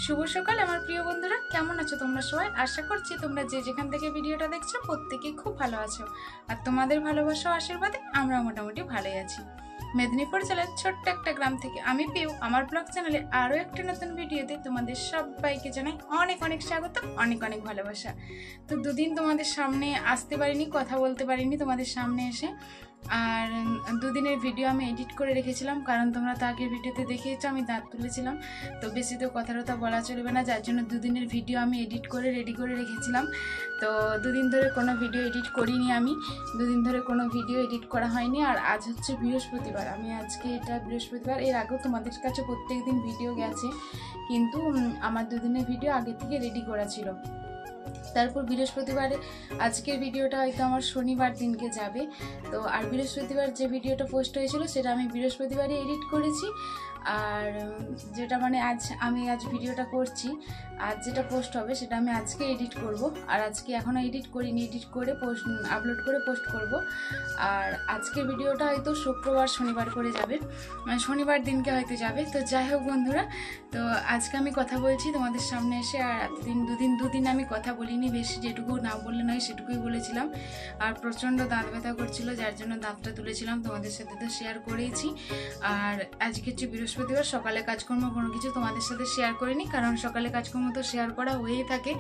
শুভ সকাল আমার প্রিয় বন্ধুরা, কেমন আছো তোমরা সবাই? আশা করছি তোমরা যে যেখান থেকে ভিডিওটা দেখছো প্রত্যেকেই খুব ভালো আছো। আর তোমাদের ভালোবাসা ও আশীর্বাদে আমরা মোটামুটি ভালোই আছি। মেদিনীপুর জেলার ছোট্ট একটা গ্রাম থেকে আমি পিউ আমার ব্লগ চ্যানেলে আরও একটা নতুন ভিডিওতে তোমাদের সবাইকে জানাই অনেক অনেক স্বাগত, অনেক অনেক ভালোবাসা। তো দুদিন তোমাদের সামনে আসতে পারিনি, কথা বলতে পারিনি তোমাদের সামনে এসে। আর দুদিনের ভিডিও আমি এডিট করে রেখেছিলাম, কারণ তোমরা তো আগের ভিডিওতে দেখিয়েছো আমি দাঁত তুলেছিলাম। তো বেশি তো কথা বলা চলবে না, যার জন্য দুদিনের ভিডিও আমি এডিট করে রেডি করে রেখেছিলাম। তো দুদিন ধরে কোনো ভিডিও এডিট করিনি, আমি দুদিন ধরে কোনো ভিডিও এডিট করা হয়নি। আর আজ হচ্ছে বৃহস্পতিবার, আমি আজকে এটা বৃহস্পতিবার, এর আগেও তোমাদের কাছে প্রত্যেক দিন ভিডিও গেছে, কিন্তু আমার দুদিনের ভিডিও আগে থেকে রেডি করা ছিল। তারপর বৃহস্পতিবারে আজকের ভিডিওটা হয়তো আমার শনিবার দিনকে যাবে। তো আর বৃহস্পতিবার যে ভিডিওটা পোস্ট হয়েছিল সেটা আমি বৃহস্পতিবারই এডিট করেছি। আর যেটা মানে আমি আজ ভিডিওটা করছি, আজ যেটা পোস্ট হবে সেটা আমি আজকে এডিট করব। আর আজকে এখনও এডিট করিনি, এডিট করে আপলোড করে পোস্ট করব। আর আজকের ভিডিওটা হয়তো শুক্রবার শনিবার করে যাবে, মানে শনিবার দিনকে হয়তো যাবে। তো যাই হোক বন্ধুরা, তো আজকে আমি কথা বলছি তোমাদের সামনে এসে। আর এতদিন দুদিন আমি কথা বলিনি বেশি, যেটুকু না বললে নয় সেটুকুই বলেছিলাম। আর প্রচণ্ড দাঁত ব্যথা করছিল, যার জন্য দাঁতটা তুলেছিলাম, তোমাদের সাথে তো শেয়ার করেইছি। আর আজকে হচ্ছে বৃহস্পতিবার, সকালে কাজকর্ম কোনো কিছু তোমাদের সাথে শেয়ার করিনি, কারণ সকালে কাজকর্ম তো শেয়ার করা হয়েই থাকে।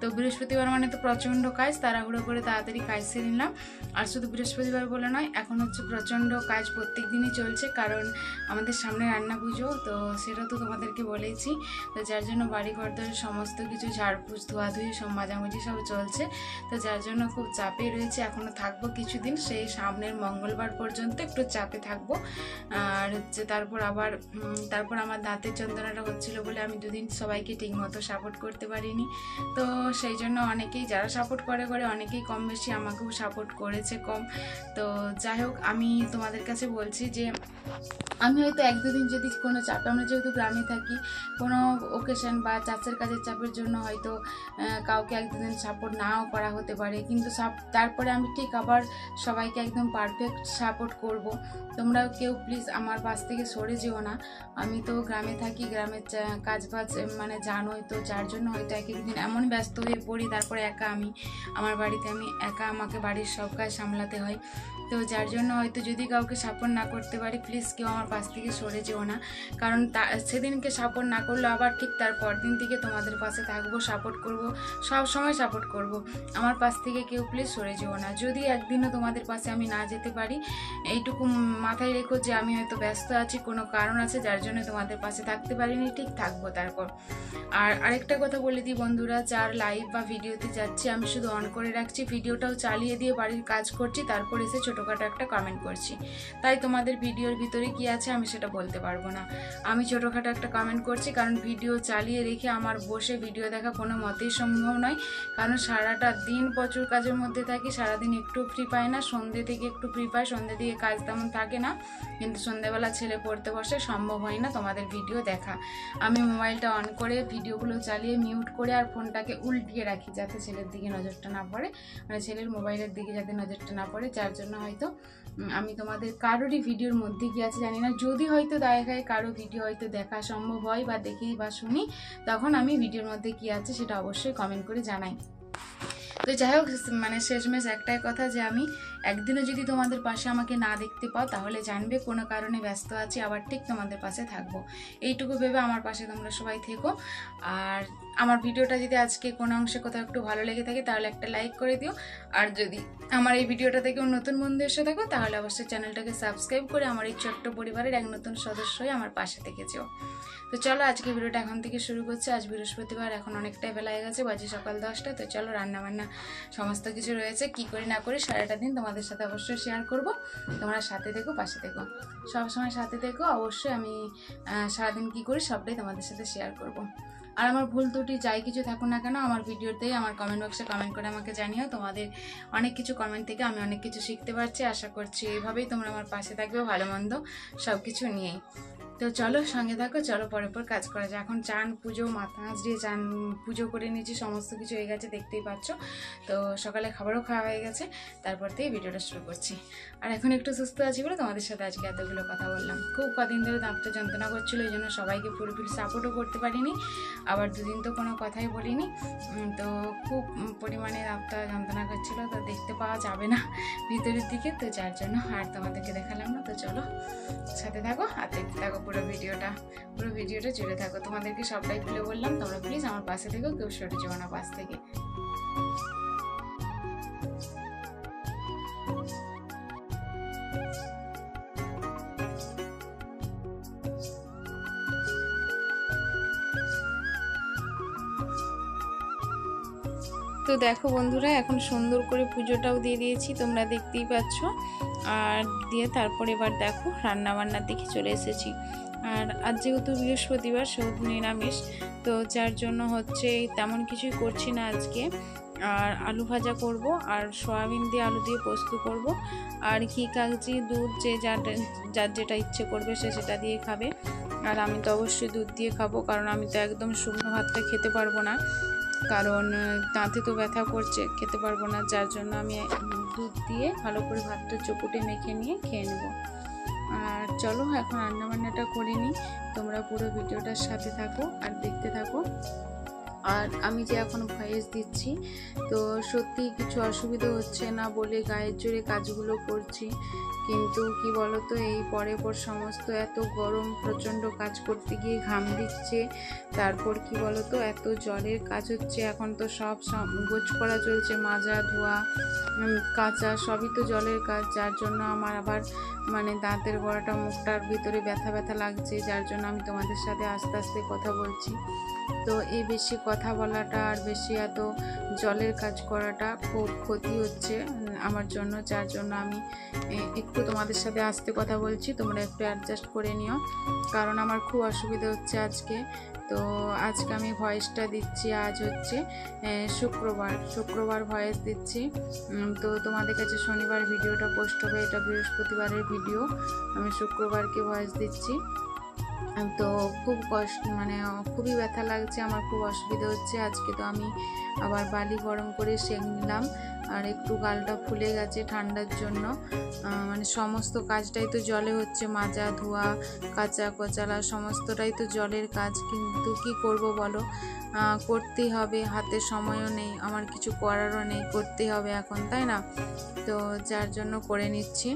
তো বৃহস্পতিবার মানে তো প্রচণ্ড কাজ, তাড়াহুড়ো করে তাড়াতাড়ি কাজ সেরে নিলাম। আর শুধু বৃহস্পতিবার বলে নয়, এখন হচ্ছে প্রচণ্ড কাজ প্রত্যেক দিনই চলছে, কারণ আমাদের সামনে রান্না পুজো, তো সেটা তো তোমাদেরকে বলেইছি। তো যার জন্য বাড়ি ঘর ধরে সমস্ত কিছু ঝাড়পুছ ধোয়াধুয়ি সব মাঝামাঝি সব চলছে। তো যার জন্য খুব চাপে রয়েছে, এখনও থাকবো কিছুদিন, সেই সামনের মঙ্গলবার পর্যন্ত একটু চাপে থাকবো। আর হচ্ছে তারপর আমার দাঁতের যন্ত্রণাটা হচ্ছিল বলে আমি দুদিন সবাইকে ঠিকমতো সাপোর্ট করতে পারিনি। তো সেই জন্য অনেকেই যারা সাপোর্ট করে অনেকেই কম বেশি আমাকেও সাপোর্ট করেছে কম। তো যাই হোক, আমি তোমাদের কাছে বলছি যে আমি হয়তো এক দুদিন যদি কোনো চাপে, আমরা যেহেতু গ্রামে থাকি, কোনো ওকেশন বা চাষের কাজের চাপের জন্য হয়তো কাউকে এক দুদিন সাপোর্ট নাও করা হতে পারে, কিন্তু তারপরে আমি ঠিক আবার সবাইকে একদম পারফেক্ট সাপোর্ট করব। তোমরাও কেউ প্লিজ আমার পাশ থেকে সরে যেও না। আমি তো গ্রামে থাকি, গ্রামের কাজ মানে জানোই তো, যার জন্য হয়তো এক একদিন এমন ব্যস্ত হয়ে পড়ি, তারপরে একা আমার বাড়িতে আমি একা, আমাকে বাড়ির সব কাজ সামলাতে হয়। তো যার জন্য হয়তো যদি কাউকে সাপোর্ট না করতে পারি, প্লিজ কেউ আমার পাশ থেকে সরে যেও না, কারণ সেদিনকে সাপোর্ট না করলে আবার ঠিক তার পরদিন থেকে তোমাদের পাশে থাকবো, সাপোর্ট করব, সব সময় সাপোর্ট করব। আমার পাশ থেকে কেউ প্লিজ সরে যেও না। যদি একদিনও তোমাদের পাশে আমি না যেতে পারি, এইটুকু মাথায় রেখো যে আমি হয়তো ব্যস্ত আছি, কোনো কারণ আছে যার জন্য তোমাদের পাশে থাকতে পারিনি, ঠিক থাকবো তারপর। আর আরেকটা কথা বলে দিই বন্ধুরা, যার লাইভ বা ভিডিওতে যাচ্ছি আমি শুধু অন করে রাখছি, ভিডিওটাও চালিয়ে দিয়ে বাড়ির কাজ করছি, তারপর এসে ছোটোখাটো একটা কমেন্ট করছি। তাই তোমাদের ভিডিওর ভিতরে কি আছে আমি সেটা বলতে পারবো না। আমি ছোটোখাটো একটা কমেন্ট করছি, কারণ ভিডিও চালিয়ে রেখে আমার বসে ভিডিও দেখা কোনো মতেই সম্ভব নয়, কারণ সারাটা দিন প্রচুর কাজের মধ্যে থাকি, সারাদিন একটু ফ্রি পাই না, সন্ধ্যে থেকে একটু ফ্রি পাই, সন্ধ্যে দিকে কাজ তেমন থাকে না, কিন্তু সন্ধ্যেবেলা ছেলে পড়তে বসে, সম্ভব হয় না তোমাদের ভিডিও দেখা। আমি মোবাইলটা অন করে ভিডিওগুলো চালিয়ে মিউট করে আর ফোনটাকে উল্টিয়ে রাখি, যাতে ছেলের দিকে নজরটা না পড়ে, মানে ছেলের মোবাইলের দিকে যাতে নজরটা না পড়ে। যার জন্য হয়তো আমি তোমাদের কারোরই ভিডিওর মধ্যে কি আছে জানি না, যদি হয়তো দায় কারো ভিডিও হয়তো দেখা সম্ভব হয় বা দেখি বা শুনি, তখন আমি ভিডিওর মধ্যে কি আছে সেটা অবশ্যই কমেন্ট করে জানাই। তো যাই হোক, মানে শেষমেশ একটাই কথা, যে আমি একদিনও যদি তোমাদের পাশে আমাকে না দেখতে পাও, তাহলে জানবে কোনো কারণে ব্যস্ত আছি, আবার ঠিক তোমাদের পাশে থাকবো। এইটুকু ভেবে আমার পাশে তোমরা সবাই থেকো। আর আমার ভিডিওটা যদি আজকে কোনো অংশে কোথাও একটু ভালো লেগে থাকে, তাহলে একটা লাইক করে দিও। আর যদি আমার এই ভিডিওটা থেকে নতুন বন্ধু এসে থাকো, তাহলে অবশ্যই চ্যানেলটাকে সাবস্ক্রাইব করে আমার এই ছোট্ট পরিবারের এক নতুন সদস্য হয়ে আমার পাশে থেকে যেও। তো চলো আজকে ভিডিওটা এখন থেকে শুরু করছি। আজ বৃহস্পতিবার, এখন অনেকটাই বেলা হয়ে গেছে, বাজে সকাল 10টা। তো চলো, রান্নাবান্না সমস্ত কিছু রয়েছে, কি করি না করি সারাটা দিন তোমাদের সাথে অবশ্যই শেয়ার করব। তোমরা সাথে থেকো, পাশে থেকো, সবসময় সাথে থেকো। অবশ্যই আমি সারাদিন কি করি সবটাই তোমাদের সাথে শেয়ার করব। আর আমার ভুল ত্রুটি যাই কিছু থাকুক না কেন, আমার ভিডিওতেই আমার কমেন্ট বক্সে কমেন্ট করে আমাকে জানিও। তোমাদের অনেক কিছু কমেন্ট থেকে আমি অনেক কিছু শিখতে পারছি, আশা করছি এইভাবেই তোমরা আমার পাশে থাকবে, ভালো মন্দ সব কিছু নিয়েই। তো চলো সঙ্গে থাকো, চলো পরে পর কাজ করা যায়। এখন চান পুজো, মাথা দিয়ে চান পুজো করে নিয়েছি, সমস্ত কিছু হয়ে গেছে দেখতেই পাচ্ছ। তো সকালে খাবারও খাওয়া হয়ে গেছে, তারপর থেকে ভিডিওটা শুরু করছি। আর এখন একটু সুস্থ আছি বলে তোমাদের সাথে আজকে এতগুলো কথা বললাম। খুব কদিন ধরে দাঁতটা যন্ত্রণা করছিলো, এই জন্য সবাইকে পুরোপুরি সাপোর্টও করতে পারিনি, আবার দুদিন তো কোনো কথাই বলিনি। তো খুব পরিমাণে দাঁতটা যন্ত্রণা করছিলো, তো দেখতে পাওয়া যাবে না ভিতরের দিকে, তো যার জন্য আর তোমাদেরকে দেখালাম না। তো চলো সাথে থাকো আর দেখতে থাকো পুরো ভিডিওটা জুড়ে থাকো। তোমাদেরকে সবটাই খুলে বললাম, তোমরা প্লিজ আমার পাশে থেকো, কেউ সরে যাও না পাশ থেকে। তো দেখো বন্ধুরা, এখন সুন্দর করে পুজোটাও দিয়ে দিয়েছি, তোমরা দেখতেই পাচ্ছ। আর দিয়ে তারপর এবার দেখো রান্নাবান্নার দিকে চলে এসেছি। আর আজ যেহেতু বৃহস্পতিবার, সেহেতু নিরামিষ, তো যার জন্য হচ্ছে তেমন কিছুই করছি না আজকে। আর আলু ভাজা করব, আর সয়াবিন দিয়ে আলু দিয়ে পোস্ত করব, আর ঘি কাগজি দুধ যে যার যেটা ইচ্ছে করবে সে সেটা দিয়ে খাবে। আর আমি তো অবশ্যই দুধ দিয়ে খাবো, কারণ আমি তো একদম শুকনো ভাতটা খেতে পারবো না, কারণ দাঁতে তো ব্যথা করছে, খেতে পারবো না। যার জন্য আমি দুধ দিয়ে ভালো করে ভাতটা চকুটে মেখে নিয়ে খেয়ে নেব। আর চলো এখন রান্নাবান্নাটা করে নিই, তোমরা পুরো ভিডিওটার সাথে থাকো আর দেখতে থাকো। আর আমি যে এখন ভয়েস দিচ্ছি, তো সত্যি কিছু অসুবিধা হচ্ছে না বলে গায়ের জোরে কাজগুলো করছি, কিন্তু কি বলতো, এই পরে পর সমস্ত এত গরম, প্রচণ্ড কাজ করতে গিয়ে ঘাম দিচ্ছে। তারপর কি বলতো, এত জলের কাজ হচ্ছে, এখন তো সব গোছ করা চলছে, মাজা ধোয়া কাঁচা সবই তো জলের কাজ। যার জন্য আমার আবার মানে দাঁতের গোড়াটা মুখটার ভিতরে ব্যথা ব্যথা লাগছে, যার জন্য আমি তোমাদের সাথে আস্তে আস্তে কথা বলছি। তো এই বেশি কথা বলাটা আর বেশি এত জলের কাজ করাটা খুব ক্ষতি হচ্ছে আমার জন্য, যার জন্য আমি একটু তোমাদের সাথে আস্তে কথা বলছি, তোমরা একটু অ্যাডজাস্ট করে নিও, কারণ আমার খুব অসুবিধা হচ্ছে আজকে। তো আজকে আমি ভয়েসটা দিচ্ছি, আজ হচ্ছে শুক্রবার ভয়েস দিচ্ছি। তো তোমাদের কাছে শনিবার ভিডিওটা পোস্ট হবে, এটা বৃহস্পতিবারের ভিডিও, আমি শুক্রবারকে ভয়েস দিচ্ছি। তো খুব কষ্ট, মানে খুবই ব্যথা লাগছে, আমার খুব অসুবিধা হচ্ছে আজকে। তো আমি আবার বালি গরম করে সেঁক নিলাম, আর একটু গালটা ফুলে গেছে ঠান্ডার জন্য। মানে সমস্ত কাজটাই তো জলে হচ্ছে, মাজা ধোয়া কাঁচা কোচালা সমস্তটাই তো জলের কাজ, কিন্তু কি করব বলো, করতেই হবে, হাতে সময়ও নেই, আমার কিছু করারও নেই, করতেই হবে এখন, তাই না? তো যার জন্য করে নিচ্ছি।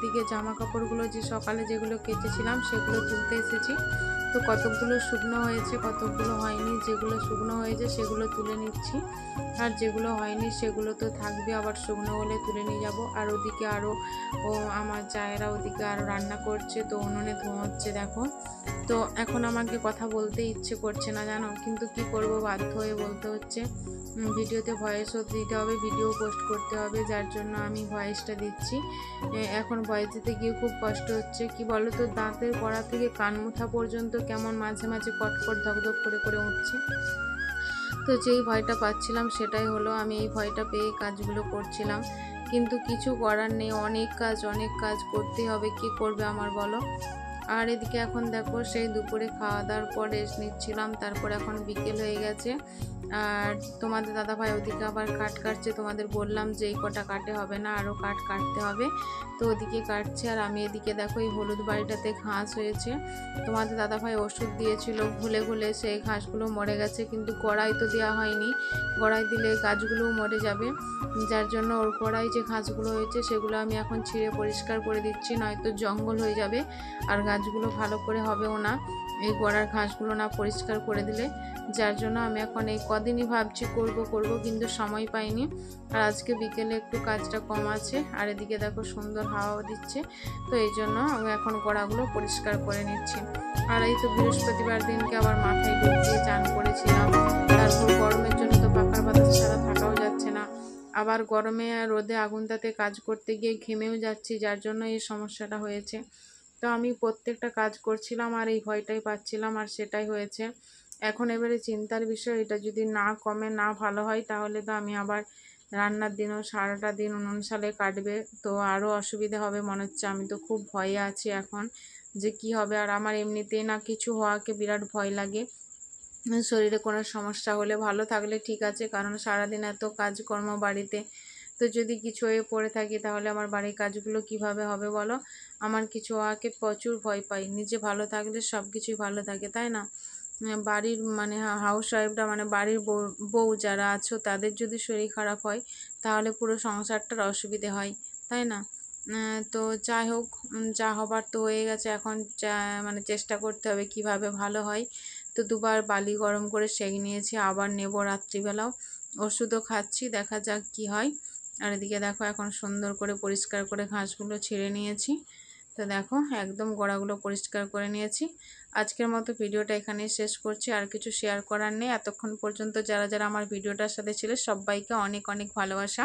দিকে জামা কাপড়গুলো যে সকালে যেগুলো কেচেছিলাম সেগুলো তুলতে এসেছি। তো কতকগুলো শুকনো হয়েছে, কতকগুলো হয়নি, যেগুলো শুকনো হয়েছে সেগুলো তুলে নিচ্ছি, আর যেগুলো হয়নি সেগুলো তো থাকবে, আবার শুকনো হলে তুলে নিয়ে যাব। আর ওদিকে আরও আমার জায়েরা ওদিকে আরও রান্না করছে, তো উনুনে ধোঁয়া হচ্ছে দেখো। তো এখন আমাকে কথা বলতে ইচ্ছে করছে না জানো, কিন্তু কি করব, বাধ্য হয়ে বলতে হচ্ছে। ভিডিওতে ভয়েসও দিতে হবে, ভিডিও পোস্ট করতে হবে, যার জন্য আমি ভয়েসটা দিচ্ছি। এখন ভয়েস দিতে গিয়ে খুব কষ্ট হচ্ছে, কি বলো তো, দাঁতের গোড়া থেকে কান মুথা পর্যন্ত কেমন মাঝে মাঝে কটকট ধকধক করে উঠছে। তো যেই ভয়টা পাচ্ছিলাম সেটাই হলো, আমি এই ভয়টা পেয়ে কাজগুলো করছিলাম, কিন্তু কিছু করার নেই, অনেক কাজ করতে হবে, কি করবে আমার বলো। আর এদিকে এখন দেখো, সেই দুপুরে খাওয়া দাওয়ার পর রেস্ট নিচ্ছিলাম, তারপর এখন বিকেল হয়ে গেছে। আর তোমাদের দাদাভাই ওদিকে আবার কাঠ কাটছে, তোমাদের বললাম যে এই কটা কাটে হবে না, আরও কাঠ কাটতে হবে, তো ওদিকে কাটছে। আর আমি এদিকে দেখো এই হলুদ বাড়িটাতে ঘাস হয়েছে, তোমাদের দাদাভাই ওষুধ দিয়েছিল, ঘুলে সেই ঘাসগুলো মরে গেছে, কিন্তু গোড়ায় তো দেওয়া হয়নি, গোড়ায় দিলে গাছগুলোও মরে যাবে, যার জন্য ওর গোড়ায় যে ঘাসগুলো হয়েছে সেগুলো আমি এখন ছিঁড়ে পরিষ্কার করে দিচ্ছি, নয়তো জঙ্গল হয়ে যাবে আর গাছগুলো ভালো করে হবেও না এই গোড়ার ঘাসগুলো না পরিষ্কার করে দিলে। যার জন্য আমি এখন এই কদিনই ভাবছি করব, কিন্তু সময় পাইনি। আর আজকে বিকেলে একটু কাজটা কম আছে, আর এদিকে দেখো সুন্দর হাওয়া দিচ্ছে, তো এই জন্য আমি এখন গোড়াগুলো পরিষ্কার করে নিচ্ছি। আর এই তো বৃহস্পতিবার দিনকে আবার মাথায় ডুব দিয়ে চান করেছিলাম, তারপর গরমের জন্য তো পাখার পাতা ছাড়া থাকাও যাচ্ছে না, আবার গরমে আর রোদে আগুনটাতে কাজ করতে গিয়ে ঘেমেও যাচ্ছি, যার জন্য এই সমস্যাটা হয়েছে। তো আমি প্রত্যেকটা কাজ করছিলাম আর এই ভয়টাই পাচ্ছিলাম, আর সেটাই হয়েছে। এখন এবারে চিন্তার বিষয়, এটা যদি না কমে, না ভালো হয়, তাহলে তো আমি আবার রান্নার দিনও সারাটা দিন উনুন সালে কাটবে, তো আরও অসুবিধা হবে মনে হচ্ছে। আমি তো খুব ভয়ে আছি এখন যে কি হবে। আর আমার এমনিতেই না কিছু হওয়াকে বিরাট ভয় লাগে, শরীরে কোনো সমস্যা হলে। ভালো থাকলে ঠিক আছে, কারণ সারাদিন এত কাজকর্ম বাড়িতে, তো যদি কিছু হয়ে পড়ে থাকি তাহলে আমার বাড়ির কাজগুলো কিভাবে হবে বলো। আমার কিছু হওয়াকে প্রচুর ভয় পাই। নিজে ভালো থাকলে সব কিছুই ভালো থাকে, তাই না? বাড়ির মানে হাউস ওয়াইফরা, মানে বাড়ির বউ বউ যারা আছো, তাদের যদি শরীর খারাপ হয় তাহলে পুরো সংসারটার অসুবিধে হয়, তাই না? তো যাই হোক, যা হবার তো হয়ে গেছে। এখন মানে চেষ্টা করতে হবে কিভাবে ভালো হয়। তো দুবার বালি গরম করে সেঁক নিয়েছি, আবার নেব রাত্রিবেলাও। ওষুধও খাচ্ছি, দেখা যাক কি হয়। আর এদিকে দেখো, এখন সুন্দর করে পরিষ্কার করে ঘাসগুলো ছেড়ে নিয়েছি। তো দেখো, একদম গোড়াগুলো পরিষ্কার করে নিয়েছি। আজকের মতো ভিডিওটা এখানেই শেষ করছি, আর কিছু শেয়ার করার নেই। এতক্ষণ পর্যন্ত যারা যারা আমার ভিডিওটার সাথে ছিল, সবাইকে অনেক অনেক ভালোবাসা।